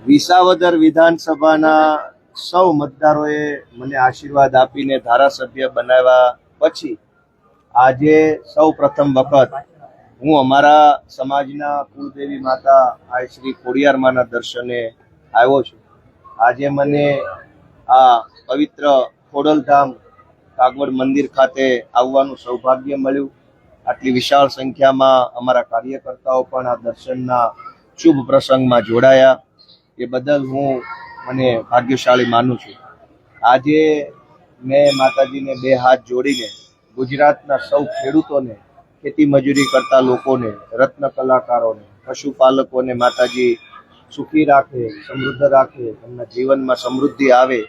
વિસાવદર વિધાનસભાના સૌ મતદારોએ મને આશીર્વાદ આપીને ધારાસભ્ય બનાવ્યા પછી આજે સૌ પ્રથમ વખત હું અમારા સમાજના કુળદેવી માતા આ શ્રી ખોડિયારમાંના દર્શને આવ્યો છું। આજે મને આ પવિત્ર ખોડલધામ કાગવડ મંદિર ખાતે આવવાનું સૌભાગ્ય મળ્યું। આટલી વિશાળ સંખ્યામાં અમારા કાર્યકર્તાઓ પણ આ દર્શનના શુભ પ્રસંગમાં જોડાયા, એ બદલ હું મને ભાગ્યશાળી માનું છું। આજે મેં માતાજીને બે હાથ જોડીને ગુજરાતના સૌ ખેડૂતોને, ખેતી મજૂરી કરતા લોકોને, રત્ન કલાકારોને, પશુપાલકોને માતાજી સુખી રાખે, સમૃદ્ધ રાખે, એમના જીવનમાં સમૃદ્ધિ આવે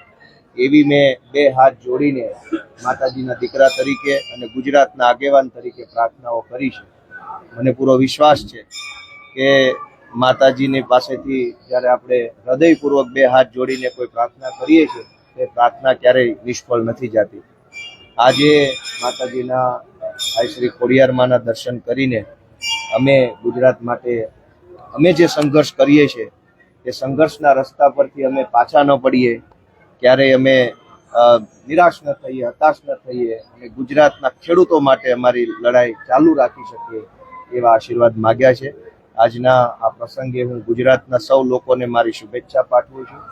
એવી મેં બે હાથ જોડીને માતાજીના દીકરા તરીકે અને ગુજરાતના આગેવાન તરીકે પ્રાર્થનાઓ કરી છે। મને પૂરો વિશ્વાસ છે કે માતાજીની પાસેથી જ્યારે આપણે હૃદયપૂર્વક બે હાથ જોડીને કોઈ પ્રાર્થના કરીએ છીએ તે પ્રાર્થના ક્યારેય નિષ્ફળ નથી જતી। આજે માતાજીના આ શ્રી ખોડિયારમાંના દર્શન કરીને અમે ગુજરાત માટે અમે જે સંઘર્ષ કરીએ છીએ એ સંઘર્ષના રસ્તા પરથી અમે પાછા ન પડીએ, ક્યારેય અમે નિરાશ ન થઈએ, હતાશ ન થઈએ અને ગુજરાતના ખેડૂતો માટે અમારી લડાઈ ચાલુ રાખી શકીએ એવા આશીર્વાદ માગ્યા છે। આજના આ પ્રસંગે હું ગુજરાતના સૌ લોકોને મારી શુભેચ્છા પાઠવું છું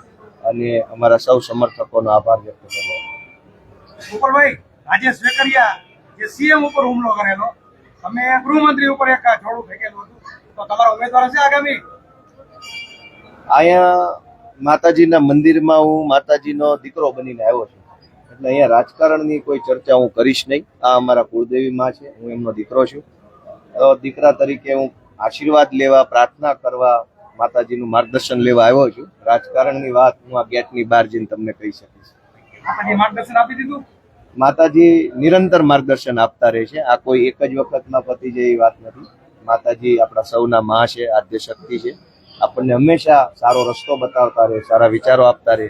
અને અમારા સૌ સમર્થકોનો આભાર વ્યક્ત કરું છું। ગોપાલભાઈ, રાજેશ વેકરિયા જે સીએમ ઉપર હુમલો કરેલો, તમે ગૃહમંત્રી ઉપર એક છોડું ફેંકેલું હતું, તો તમારો ઉમેદવાર છે આગામી? અહીંયા માતાજીના મંદિરમાં હું માતાજીનો દીકરો બનીને આવ્યો છું, એટલે અહીંયા રાજકારણની કોઈ ચર્ચા હું કરીશ નહીં। આ અમારા કુળદેવી માં છે, હું એમનો દીકરો છું। દીકરા તરીકે હું આશીર્વાદ લેવા, પ્રાર્થના કરવા, માતાજીનું માર્ગદર્શન લેવા આવ્યો છું। રાજકારણની વાત હું આ ગેટની બહાર જઈને તમને કહી શકીશ। માર્ગદર્શન આપી દીધું? માતાજી નિરંતર માર્ગદર્શન આપતા રહે છે। આ કોઈ એક જ વખતમાં પતી જાય એવી વાત નથી। માતાજી આપણા સૌના મા છે, આદ્ય શક્તિ છે, આપણને હંમેશા સારો રસ્તો બતાવતા રહે, સારા વિચારો આપતા રહે,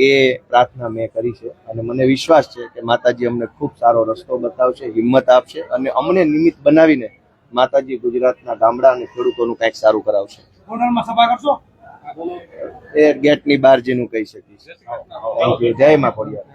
એ પ્રાર્થના મેં કરી છે અને મને વિશ્વાસ છે કે માતાજી અમને ખૂબ સારો રસ્તો બતાવશે, હિંમત આપશે અને અમને નિમિત્ત બનાવીને માતાજી ગુજરાતના ગામડા અને ખેડૂતોનું કંઈક સારું કરાવશે। ગોંડલમાં સભા કરશો? એ ગેટની બહાર જઈને કહી શકીશ। Thank you. જય મા ખોડિયાર।